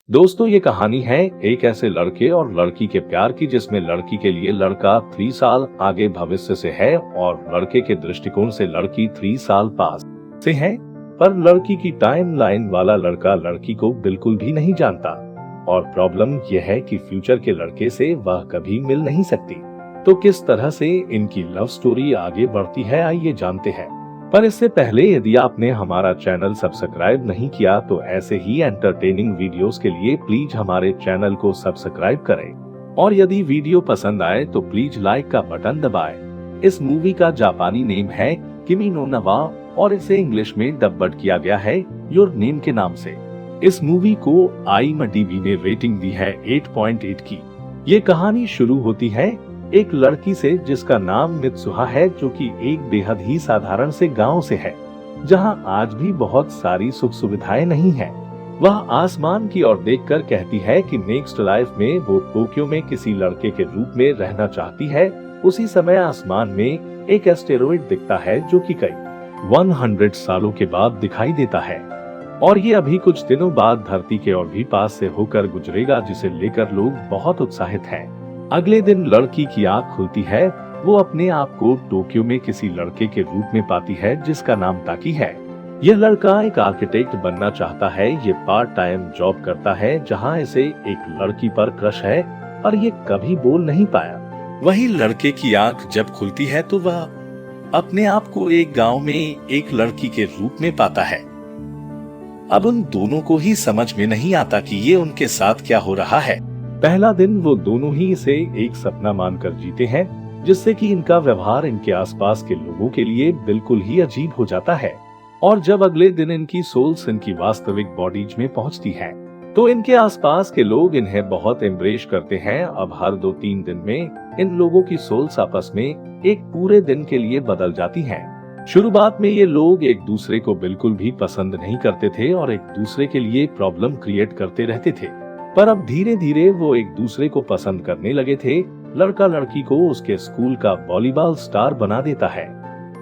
दोस्तों, ये कहानी है एक ऐसे लड़के और लड़की के प्यार की, जिसमें लड़की के लिए लड़का 3 साल आगे भविष्य से है और लड़के के दृष्टिकोण से लड़की 3 साल पास से है। पर लड़की की टाइमलाइन वाला लड़का लड़की को बिल्कुल भी नहीं जानता और प्रॉब्लम यह है कि फ्यूचर के लड़के से वह कभी मिल नहीं सकती। तो किस तरह से इनकी लव स्टोरी आगे बढ़ती है, आइए जानते हैं। पर इससे पहले यदि आपने हमारा चैनल सब्सक्राइब नहीं किया तो ऐसे ही एंटरटेनिंग वीडियोस के लिए प्लीज हमारे चैनल को सब्सक्राइब करें और यदि वीडियो पसंद आए तो प्लीज लाइक का बटन दबाएं। इस मूवी का जापानी नेम है किमी नो ना वा और इसे इंग्लिश में डब्ड किया गया है योर नेम के नाम से। इस मूवी को IMDb ने रेटिंग दी है 8.8 की। ये कहानी शुरू होती है एक लड़की से जिसका नाम मित्सुहा है, जो कि एक बेहद ही साधारण से गांव से है, जहां आज भी बहुत सारी सुख सुविधाएं नहीं है। वह आसमान की ओर देखकर कहती है कि नेक्स्ट लाइफ में वो टोक्यो में किसी लड़के के रूप में रहना चाहती है। उसी समय आसमान में एक एस्टेरॉइड दिखता है जो कि कई 100 सालों के बाद दिखाई देता है और ये अभी कुछ दिनों बाद धरती के और भी पास से होकर गुजरेगा, जिसे लेकर लोग बहुत उत्साहित हैं। अगले दिन लड़की की आंख खुलती है। वो अपने आप को टोक्यो में किसी लड़के के रूप में पाती है जिसका नाम ताकी है। यह लड़का एक आर्किटेक्ट बनना चाहता है। ये पार्ट टाइम जॉब करता है जहां इसे एक लड़की पर क्रश है, पर ये कभी बोल नहीं पाया। वही लड़के की आंख जब खुलती है तो वह अपने आप को एक गांव में एक लड़की के रूप में पाता है। अब उन दोनों को ही समझ में नहीं आता कि ये उनके साथ क्या हो रहा है। पहला दिन वो दोनों ही इसे एक सपना मानकर जीते हैं, जिससे कि इनका व्यवहार इनके आसपास के लोगों के लिए बिल्कुल ही अजीब हो जाता है। और जब अगले दिन इनकी सोल्स इनकी वास्तविक बॉडीज में पहुंचती हैं, तो इनके आसपास के लोग इन्हें बहुत एम्ब्रेस करते हैं। अब हर 2-3 दिन में इन लोगों की सोल्स आपस में एक पूरे दिन के लिए बदल जाती हैं। शुरुआत में ये लोग एक दूसरे को बिल्कुल भी पसंद नहीं करते थे और एक दूसरे के लिए प्रॉब्लम क्रिएट करते रहते थे, पर अब धीरे धीरे वो एक दूसरे को पसंद करने लगे थे। लड़का लड़की को उसके स्कूल का वॉलीबॉल स्टार बना देता है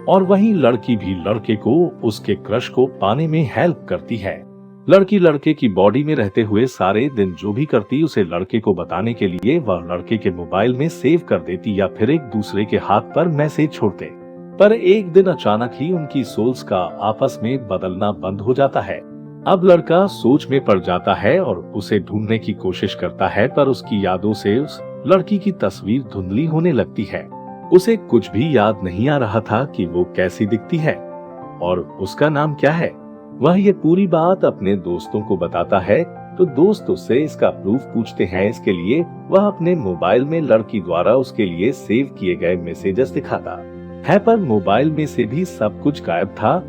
और वहीं लड़की भी लड़के को उसके क्रश को पाने में हेल्प करती है। लड़की लड़के की बॉडी में रहते हुए सारे दिन जो भी करती उसे लड़के को बताने के लिए वह लड़के के मोबाइल में सेव कर देती या फिर एक दूसरे के हाथ पर मैसेज छोड़ते। पर एक दिन अचानक ही उनकी सोल्स का आपस में बदलना बंद हो जाता है। अब लड़का सोच में पड़ जाता है और उसे ढूंढने की कोशिश करता है, पर उसकी यादों से उस लड़की की तस्वीर धुंधली होने लगती है। उसे कुछ भी याद नहीं आ रहा था कि वो कैसी दिखती है और उसका नाम क्या है। वह ये पूरी बात अपने दोस्तों को बताता है तो दोस्त उससे इसका प्रूफ पूछते हैं। इसके लिए वह अपने मोबाइल में लड़की द्वारा उसके लिए सेव किए गए मैसेजेस दिखाता है, पर मोबाइल में से भी सब कुछ गायब था।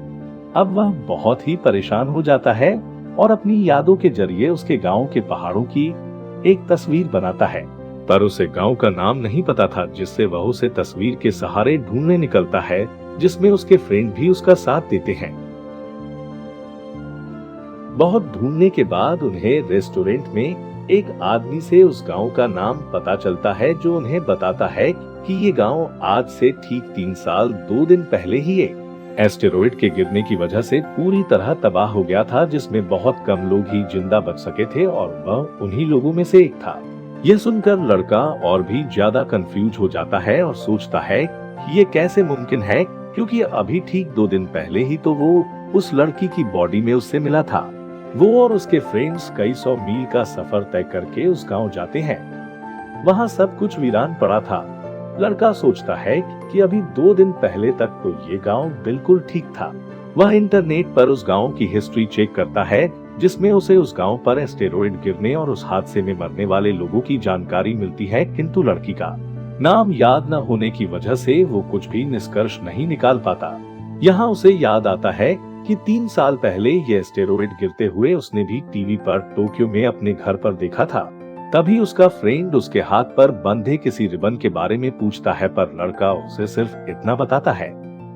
अब वह बहुत ही परेशान हो जाता है और अपनी यादों के जरिए उसके गांव के पहाड़ों की एक तस्वीर बनाता है, पर उसे गांव का नाम नहीं पता था, जिससे वह उसे तस्वीर के सहारे ढूंढने निकलता है, जिसमें उसके फ्रेंड भी उसका साथ देते हैं। बहुत ढूंढने के बाद उन्हें रेस्टोरेंट में एक आदमी से उस गांव का नाम पता चलता है, जो उन्हें बताता है कि ये गांव आज से ठीक 3 साल 2 दिन पहले ही एक एस्टेरॉइड के गिरने की वजह से पूरी तरह तबाह हो गया था, जिसमें बहुत कम लोग ही जिंदा बच सके थे और वह उन्हीं लोगों में से एक था। यह सुनकर लड़का और भी ज्यादा कंफ्यूज हो जाता है और सोचता है कि ये कैसे मुमकिन है, क्योंकि अभी ठीक 2 दिन पहले ही तो वो उस लड़की की बॉडी में उससे मिला था। वो और उसके फ्रेंड्स कई 100 मील का सफर तय करके उस गाँव जाते हैं। वहाँ सब कुछ वीरान पड़ा था। लड़का सोचता है कि अभी 2 दिन पहले तक तो ये गांव बिल्कुल ठीक था। वह इंटरनेट पर उस गांव की हिस्ट्री चेक करता है, जिसमें उसे उस गांव पर एस्टेरॉइड गिरने और उस हादसे में मरने वाले लोगों की जानकारी मिलती है, किंतु लड़की का नाम याद न होने की वजह से वो कुछ भी निष्कर्ष नहीं निकाल पाता। यहाँ उसे याद आता है कि 3 साल पहले ये एस्टेरॉइड गिरते हुए उसने भी टीवी पर टोक्यो में अपने घर पर देखा था। तभी उसका फ्रेंड उसके हाथ पर बंधे किसी रिबन के बारे में पूछता है, पर लड़का उसे सिर्फ इतना बताता है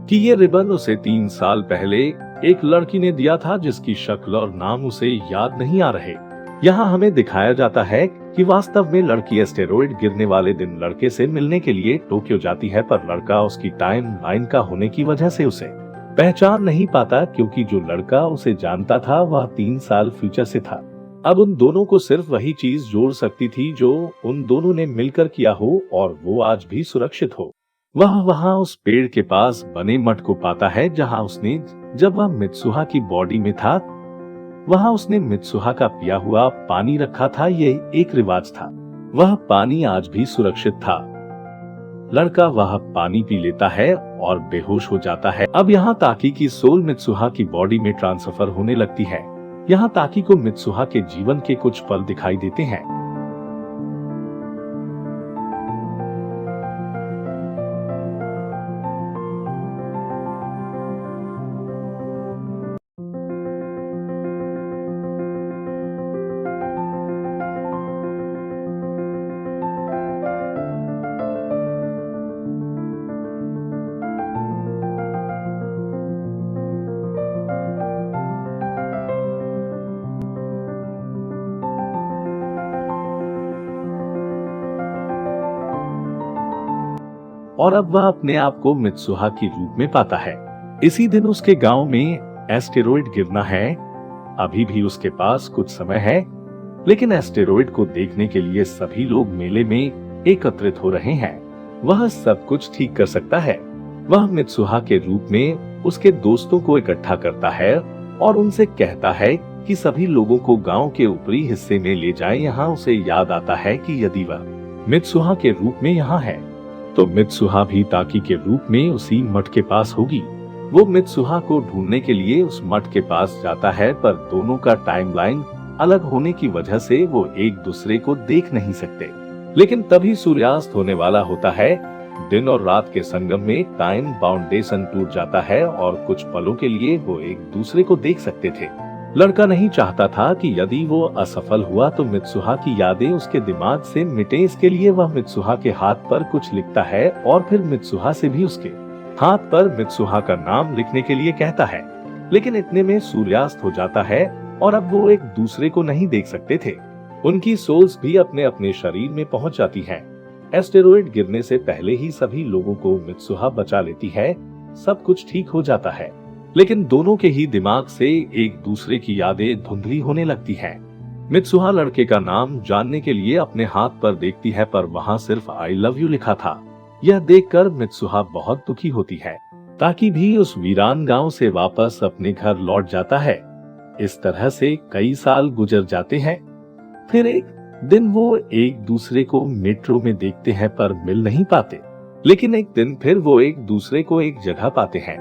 कि ये रिबन उसे 3 साल पहले एक लड़की ने दिया था, जिसकी शक्ल और नाम उसे याद नहीं आ रहे। यहाँ हमें दिखाया जाता है कि वास्तव में लड़की एस्टेरॉइड गिरने वाले दिन लड़के से मिलने के लिए टोक्यो जाती है, पर लड़का उसकी टाइम लाइन का होने की वजह से उसे पहचान नहीं पाता, क्योंकि जो लड़का उसे जानता था वह 3 साल फ्यूचर से था। अब उन दोनों को सिर्फ वही चीज जोड़ सकती थी जो उन दोनों ने मिलकर किया हो और वो आज भी सुरक्षित हो। वह वहां उस पेड़ के पास बने मठ को पाता है जहां उसने जब वह मित्सुहा की बॉडी में था वहां उसने मित्सुहा का पिया हुआ पानी रखा था। यह एक रिवाज था। वह पानी आज भी सुरक्षित था। लड़का वह पानी पी लेता है और बेहोश हो जाता है। अब यहाँ ताकी की सोल मित्सुहा की बॉडी में ट्रांसफर होने लगती है। यहाँ ताकी को मित्सुहा के जीवन के कुछ पल दिखाई देते हैं। और अब वह अपने आप को मित्सुहा की रूप में पाता है। इसी दिन उसके गांव में एस्टेरॉइड गिरना है। अभी भी उसके पास कुछ समय है, लेकिन एस्टेरॉइड को देखने के लिए सभी लोग मेले में एकत्रित हो रहे हैं। वह सब कुछ ठीक कर सकता है। वह मित्सुहा के रूप में उसके दोस्तों को इकट्ठा करता है और उनसे कहता है कि सभी लोगों को गांव के ऊपरी हिस्से में ले जाएं। यहाँ उसे याद आता है कि यदि वह मित्सुहा के रूप में यहाँ है तो मित्सुहा भी ताकी के रूप में उसी मठ के पास होगी। वो मित्सुहा को ढूंढने के लिए उस मठ के पास जाता है, पर दोनों का टाइमलाइन अलग होने की वजह से वो एक दूसरे को देख नहीं सकते। लेकिन तभी सूर्यास्त होने वाला होता है। दिन और रात के संगम में टाइम बाउंडेशन टूट जाता है और कुछ पलों के लिए वो एक दूसरे को देख सकते थे। लड़का नहीं चाहता था कि यदि वो असफल हुआ तो मित्सुहा की यादें उसके दिमाग से मिटे। इसके लिए वह मित्सुहा के हाथ पर कुछ लिखता है और फिर मित्सुहा से भी उसके हाथ पर मित्सुहा का नाम लिखने के लिए कहता है। लेकिन इतने में सूर्यास्त हो जाता है और अब वो एक दूसरे को नहीं देख सकते थे। उनकी सोल्स भी अपने अपने शरीर में पहुंच जाती हैं। एस्टेरॉइड गिरने से पहले ही सभी लोगों को मित्सुहा बचा लेती है। सब कुछ ठीक हो जाता है, लेकिन दोनों के ही दिमाग से एक दूसरे की यादें धुंधली होने लगती हैं। मित्सुहा लड़के का नाम जानने के लिए अपने हाथ पर देखती है, पर वहाँ सिर्फ आई लव यू लिखा था। यह देखकर मित्सुहा बहुत दुखी होती है। ताकि भी उस वीरान गांव से वापस अपने घर लौट जाता है। इस तरह से कई साल गुजर जाते हैं। फिर एक दिन वो एक दूसरे को मेट्रो में देखते हैं पर मिल नहीं पाते। लेकिन एक दिन फिर वो एक दूसरे को एक जगह पाते हैं।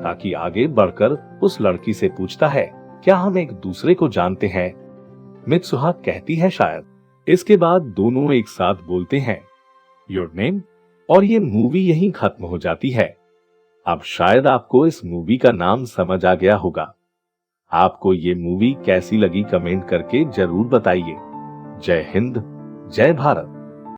ताकि आगे बढ़कर उस लड़की से पूछता है, क्या हम एक दूसरे को जानते हैं? मित्सुहा कहती है शायद। इसके बाद दोनों एक साथ बोलते हैं योर नेम, और ये मूवी यहीं खत्म हो जाती है। अब शायद आपको इस मूवी का नाम समझ आ गया होगा। आपको ये मूवी कैसी लगी कमेंट करके जरूर बताइए। जय हिंद, जय भारत।